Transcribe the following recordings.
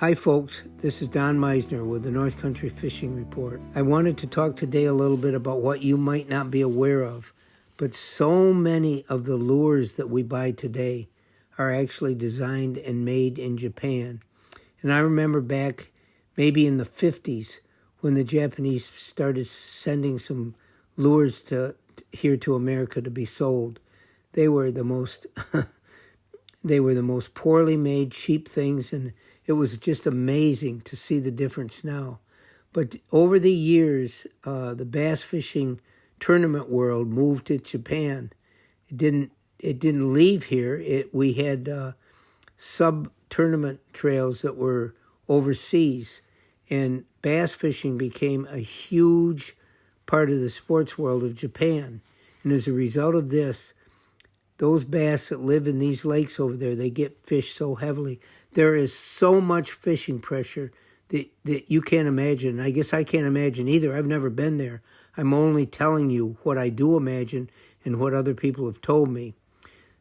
Hi folks, this is Don Meissner with the North Country Fishing Report. I wanted to talk today a little bit about what you might not be aware of, but so many of the lures that we buy today are actually designed and made in Japan. And I remember back maybe in the 50s when the Japanese started sending some lures here to America to be sold. They were the most poorly made, cheap things, and it was just amazing to see the difference now. But over the years, the bass fishing tournament world moved to Japan. It didn't leave here. We had sub-tournament trails that were overseas, and bass fishing became a huge part of the sports world of Japan. And as a result of this, those bass that live in these lakes over there, they get fished so heavily. There is so much fishing pressure that you can't imagine. I guess I can't imagine either. I've never been there. I'm only telling you what I do imagine and what other people have told me.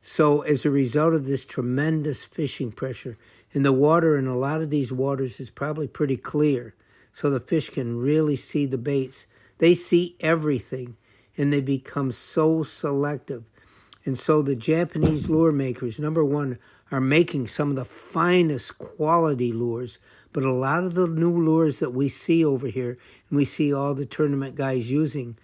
So as a result of this tremendous fishing pressure, and the water in a lot of these waters is probably pretty clear, so the fish can really see the baits. They see everything, and they become so selective. And so the Japanese lure makers, number one, are making some of the finest quality lures. But a lot of the new lures that we see over here, and we see all the tournament guys using,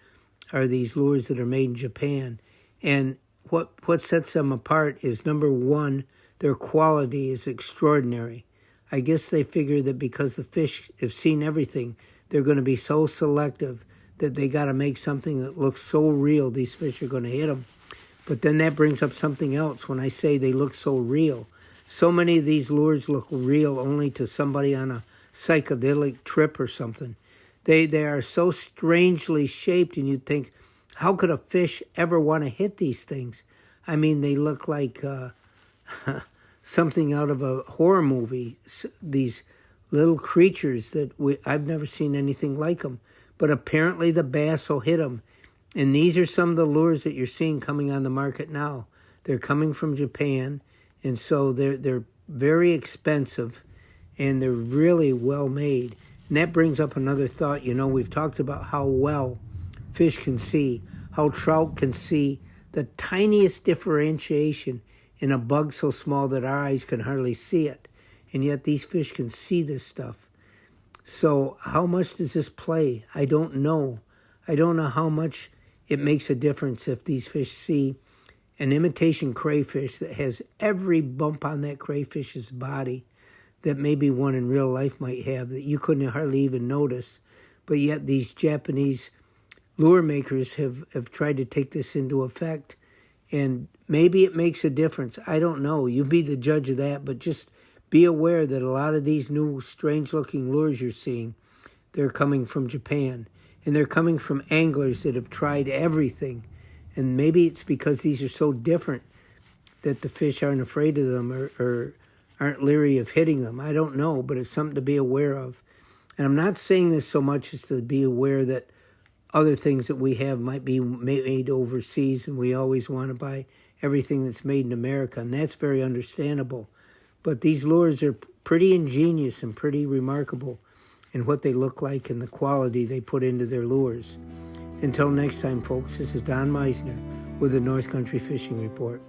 are these lures that are made in Japan. And what sets them apart is, number one, their quality is extraordinary. I guess they figure that because the fish have seen everything, they're going to be so selective that they got to make something that looks so real, these fish are going to hit them. But then that brings up something else when I say they look so real. So many of these lures look real only to somebody on a psychedelic trip or something. They are so strangely shaped, and you'd think, how could a fish ever want to hit these things? I mean, they look like something out of a horror movie. These little creatures that I've never seen anything like them. But apparently the bass will hit them. And these are some of the lures that you're seeing coming on the market now. They're coming from Japan, and so they're very expensive, and they're really well made. And that brings up another thought. You know, we've talked about how well fish can see, how trout can see the tiniest differentiation in a bug so small that our eyes can hardly see it. And yet these fish can see this stuff. So how much does this play? I don't know. I don't know how much it makes a difference if these fish see an imitation crayfish that has every bump on that crayfish's body that maybe one in real life might have that you couldn't hardly even notice. But yet these Japanese lure makers have tried to take this into effect, and maybe it makes a difference. I don't know. You be the judge of that, but just be aware that a lot of these new strange-looking lures you're seeing, they're coming from Japan. And they're coming from anglers that have tried everything. And maybe it's because these are so different that the fish aren't afraid of them or aren't leery of hitting them. I don't know, but it's something to be aware of. And I'm not saying this so much as to be aware that other things that we have might be made overseas, and we always want to buy everything that's made in America, and that's very understandable. But these lures are pretty ingenious and pretty remarkable and what they look like and the quality they put into their lures. Until next time, folks, this is Don Meissner with the North Country Fishing Report.